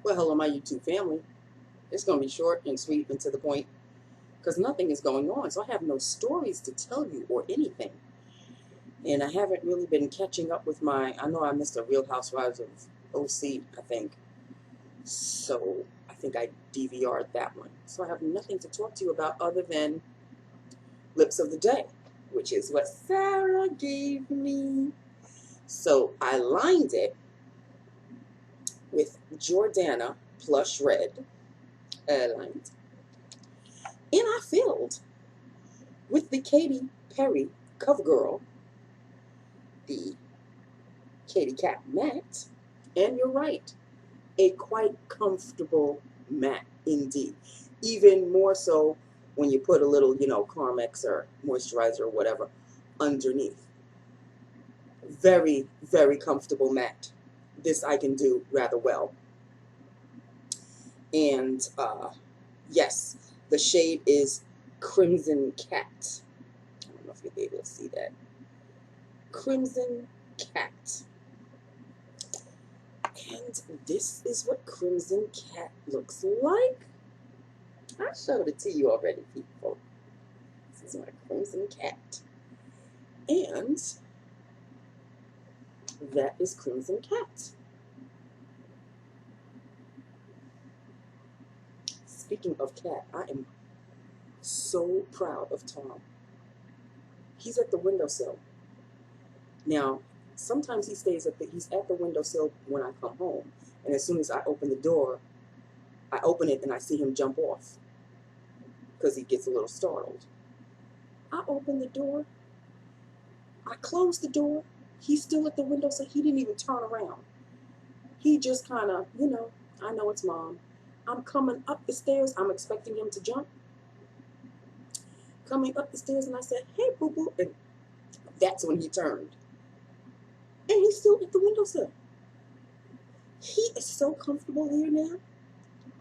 Well, hello, my YouTube family. It's going to be short and sweet and to the point because nothing is going on. So I have no stories to tell you or anything. And I haven't really been catching up with I know I missed a Real Housewives of OC, I think. So I think I DVR'd that one. So I have nothing to talk to you about other than Lips of the Day, which is what Sarah gave me. So I lined it with Jordana Plush Red. Lined. And I filled with the Katy Perry CoverGirl, the Katy Cat Matte, and you're right, a quite comfortable matte indeed. Even more so when you put a little, Carmex or moisturizer or whatever underneath. Very, very comfortable matte. This I can do rather well. And yes, the shade is Crimson Cat. I don't know if you'll be able to see that. Crimson Cat. And this is what Crimson Cat looks like. I showed it to you already, people. This is my Crimson Cat. And that is Crimson Cat. Speaking of cat, I am so proud of Tom. He's at the windowsill. Now, sometimes he's at the windowsill when I come home. And as soon as I open the door, I open it and I see him jump off because he gets a little startled. I open the door. I close the door. He's still at the windowsill. He didn't even turn around. He just kind of, I know it's Mom. I'm coming up the stairs. I'm expecting him to jump. Coming up the stairs, and I said, "Hey, boo-boo." And that's when he turned. And he's still at the windowsill. He is so comfortable here now.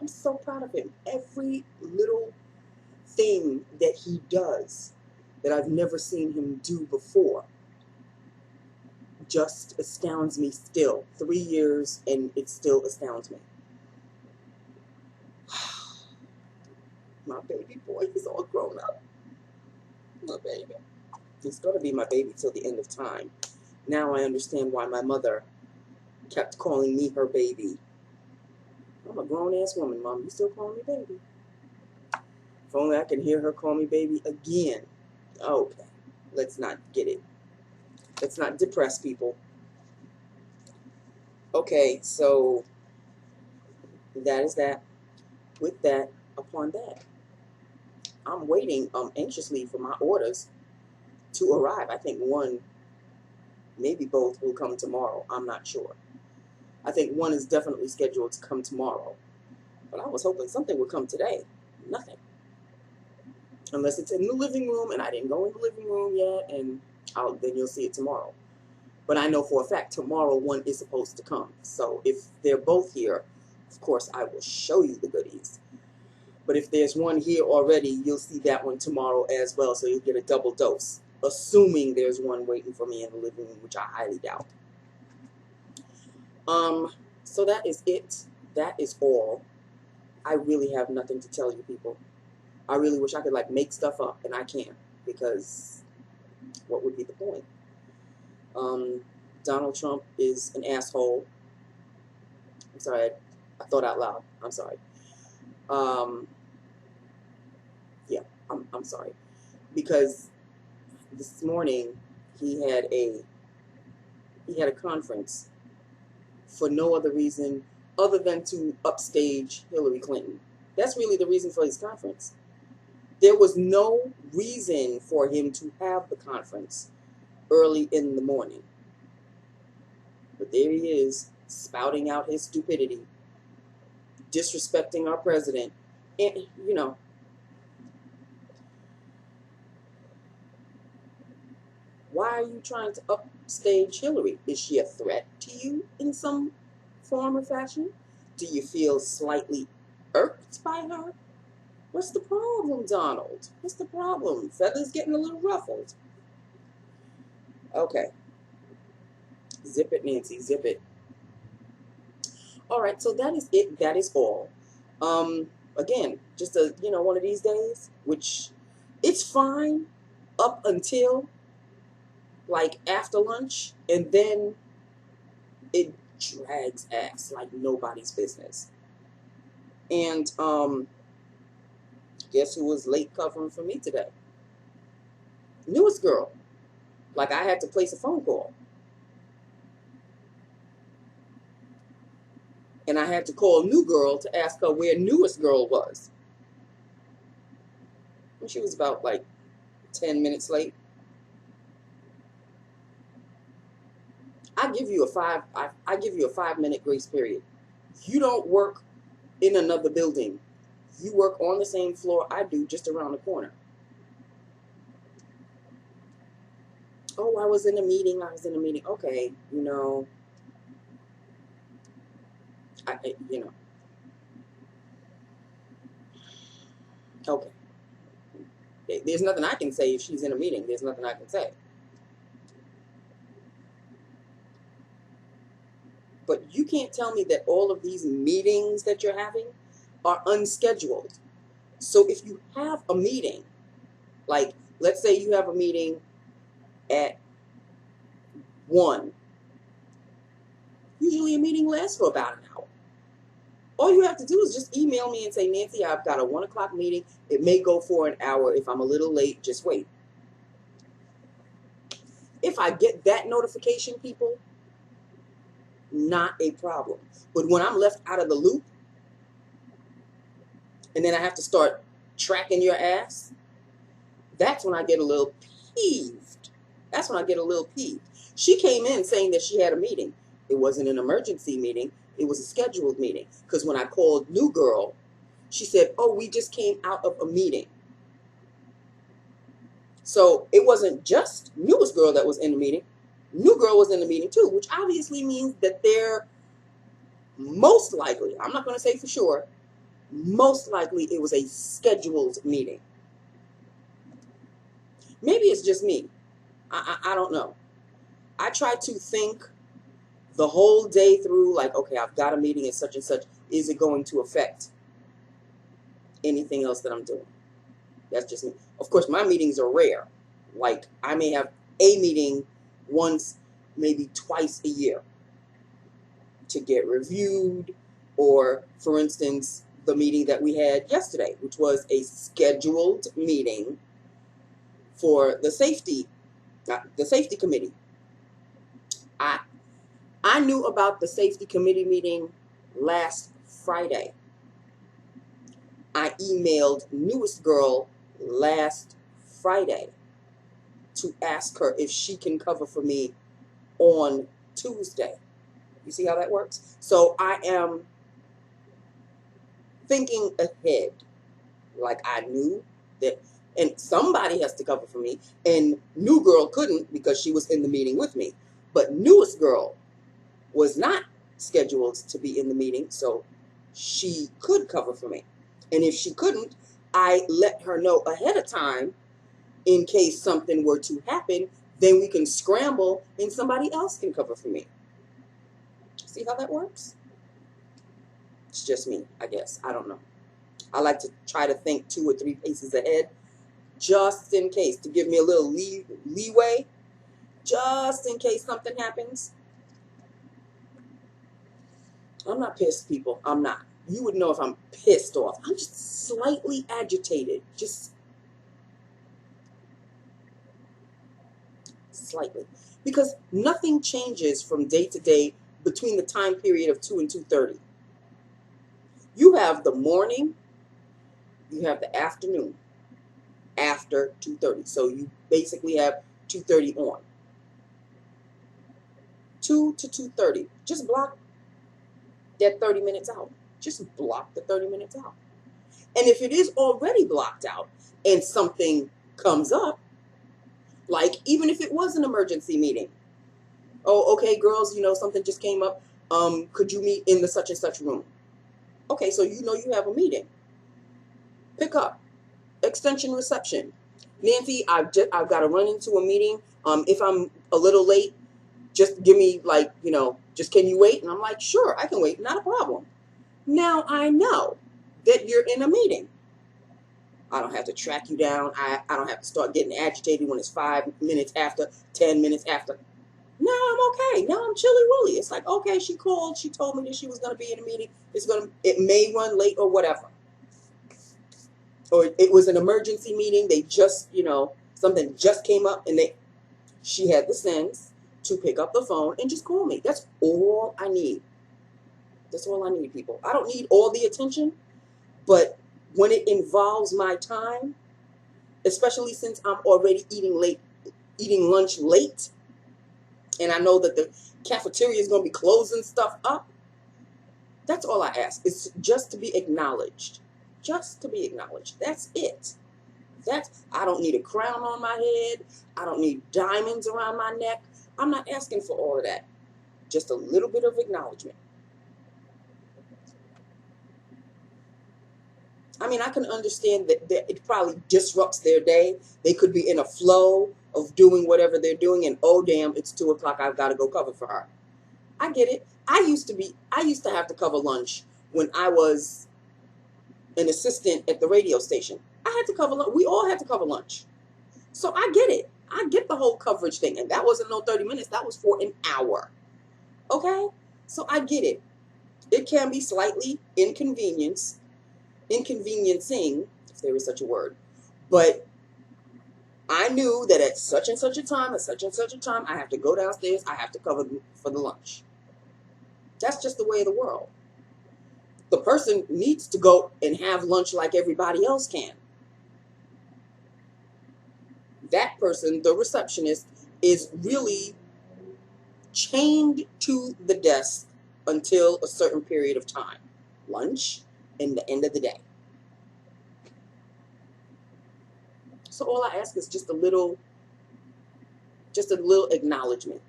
I'm so proud of him. Every little thing that he does that I've never seen him do before just astounds me still. 3 years, and it still astounds me. My baby boy, he's all grown up. My baby. He's going to be my baby till the end of time. Now I understand why my mother kept calling me her baby. I'm a grown-ass woman, Mom. You still calling me baby? If only I can hear her call me baby again. Okay. Let's not get it. Let's not depress people. Okay, so that is that. With that, upon that, I'm waiting anxiously for my orders to arrive. I think one, maybe both will come tomorrow. I'm not sure. I think one is definitely scheduled to come tomorrow. But I was hoping something would come today. Nothing. Unless it's in the living room, and I didn't go in the living room yet, and then you'll see it tomorrow. But I know for a fact tomorrow one is supposed to come. So if they're both here, of course I will show you the goodies. But if there's one here already, you'll see that one tomorrow as well, so you'll get a double dose. Assuming there's one waiting for me in the living room, which I highly doubt. So that is it. That is all. I really have nothing to tell you people. I really wish I could make stuff up, and I can't, because what would be the point? Donald Trump is an asshole. I'm sorry, I thought out loud. I'm sorry. Yeah, I'm sorry. Because this morning he had a conference for no other reason other than to upstage Hillary Clinton. That's really the reason for his conference. There was no reason for him to have the conference early in the morning. But there he is, spouting out his stupidity, disrespecting our president, and, why are you trying to upstage Hillary? Is she a threat to you in some form or fashion? Do you feel slightly irked by her? What's the problem, Donald? What's the problem? Feathers getting a little ruffled. Okay. Zip it, Nancy, zip it. All right, so that is it. That is all. Again, just a one of these days, which it's fine up until like after lunch, and then it drags ass like nobody's business. And guess who was late covering for me today? Newest girl. Like I had to place a phone call. And I had to call new girl to ask her where newest girl was. And she was about like 10 minutes late. I give you a 5-minute grace period. You don't work in another building. You work on the same floor I do, just around the corner. Oh, I was in a meeting. Okay, okay. There's nothing I can say if she's in a meeting. There's nothing I can say. But you can't tell me that all of these meetings that you're having are unscheduled. So if you have a meeting, like let's say you have a meeting at 1, usually a meeting lasts for about an hour. All you have to do is just email me and say, Nancy, I've got a 1 o'clock meeting. It may go for an hour. If I'm a little late, just wait. If I get that notification, people, not a problem. But when I'm left out of the loop, and then I have to start tracking your ass, that's when I get a little peeved. That's when I get a little peeved. She came in saying that she had a meeting. It wasn't an emergency meeting. It was a scheduled meeting. Because when I called new girl, she said, oh, we just came out of a meeting. So it wasn't just newest girl that was in the meeting. New girl was in the meeting too, which obviously means that they're most likely, I'm not going to say for sure, most likely it was a scheduled meeting. Maybe it's just me. I don't know. I try to think the whole day through, like, okay, I've got a meeting at such and such. Is it going to affect anything else that I'm doing? That's just me. Of course, my meetings are rare. Like, I may have a meeting once, maybe twice a year to get reviewed, or, for instance, the meeting that we had yesterday, which was a scheduled meeting for the safety committee. I knew about the safety committee meeting last Friday. I emailed newest girl last Friday to ask her if she can cover for me on Tuesday. You see how that works? So I am thinking ahead. Like I knew that, and somebody has to cover for me, and new girl couldn't because she was in the meeting with me. But newest girl was not scheduled to be in the meeting, so she could cover for me. And if she couldn't, I let her know ahead of time in case something were to happen, then we can scramble and somebody else can cover for me. See how that works? It's just me, I guess. I don't know. I like to try to think 2 or 3 paces ahead, just in case, to give me a little leeway, just in case something happens. I'm not pissed, people. I'm not. You would know if I'm pissed off. I'm just slightly agitated. Just slightly. Because nothing changes from day to day between the time period of 2 and 2:30. You have the morning, you have the afternoon after 2:30. So you basically have 2:30 on. 2 to 2:30. Just block that 30 minutes out. Just block the 30 minutes out. And if it is already blocked out and something comes up, like even if it was an emergency meeting, oh, okay, girls, something just came up. Could you meet in the such and such room? Okay, so you have a meeting. Pick up. Extension reception. Nancy, I've got to run into a meeting. If I'm a little late, just give me Just, can you wait? And I'm like, sure, I can wait, not a problem. Now I know that you're in a meeting. I don't have to track you down. I don't have to start getting agitated when it's 5 minutes after, 10 minutes after. Now I'm okay. Now I'm chilly willy. It's like, okay, she called. She told me that she was going to be in a meeting. It may run late or whatever. Or it was an emergency meeting. They just, something just came up and she had the sense to pick up the phone and just call me. That's all I need. That's all I need, people. I don't need all the attention, but when it involves my time, especially since I'm already eating lunch late, and I know that the cafeteria is going to be closing stuff up, that's all I ask. It's just to be acknowledged. Just to be acknowledged. That's it. I don't need a crown on my head. I don't need diamonds around my neck. I'm not asking for all of that. Just a little bit of acknowledgement. I mean, I can understand that it probably disrupts their day. They could be in a flow of doing whatever they're doing, and oh damn, it's 2 o'clock. I've got to go cover for her. I get it. I used to have to cover lunch when I was an assistant at the radio station. I had to cover lunch. We all had to cover lunch. So I get it. I get the whole coverage thing. And that wasn't no 30 minutes. That was for an hour. Okay? So I get it. It can be slightly inconveniencing, if there is such a word. But I knew that at such and such a time, I have to go downstairs. I have to cover for the lunch. That's just the way of the world. The person needs to go and have lunch like everybody else can. That person, the receptionist, is really chained to the desk until a certain period of time. Lunch and the end of the day. So all I ask is just a little acknowledgement.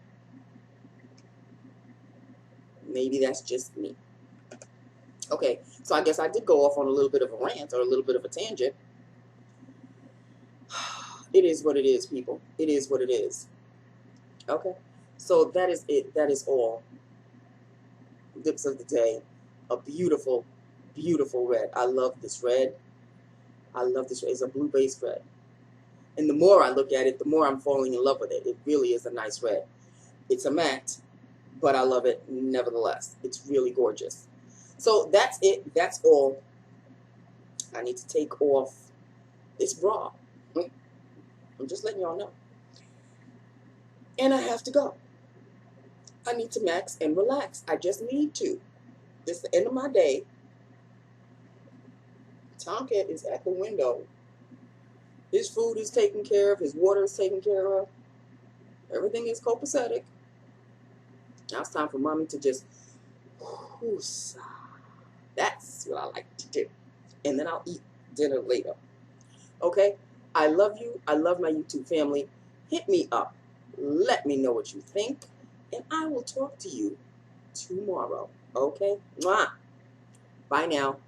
Maybe that's just me. Okay, so I guess I did go off on a little bit of a rant or a little bit of a tangent. It is what it is, people. It is what it is. Okay, so that is it. That is all. Dips of the day. A beautiful, beautiful red. I love this red. I love this red. It's a blue-based red. And the more I look at it, the more I'm falling in love with it. It really is a nice red. It's a matte, but I love it nevertheless. It's really gorgeous. So that's it. That's all. I need to take off this bra. I'm just letting y'all know. And I have to go. I need to max and relax. I just need to. This is the end of my day. Tomcat is at the window. His food is taken care of. His water is taken care of. Everything is copacetic. Now it's time for mommy to just whoosh. That's what I like to do. And then I'll eat dinner later. Okay? I love you. I love my YouTube family. Hit me up. Let me know what you think. And I will talk to you tomorrow. Okay? Mwah. Bye now.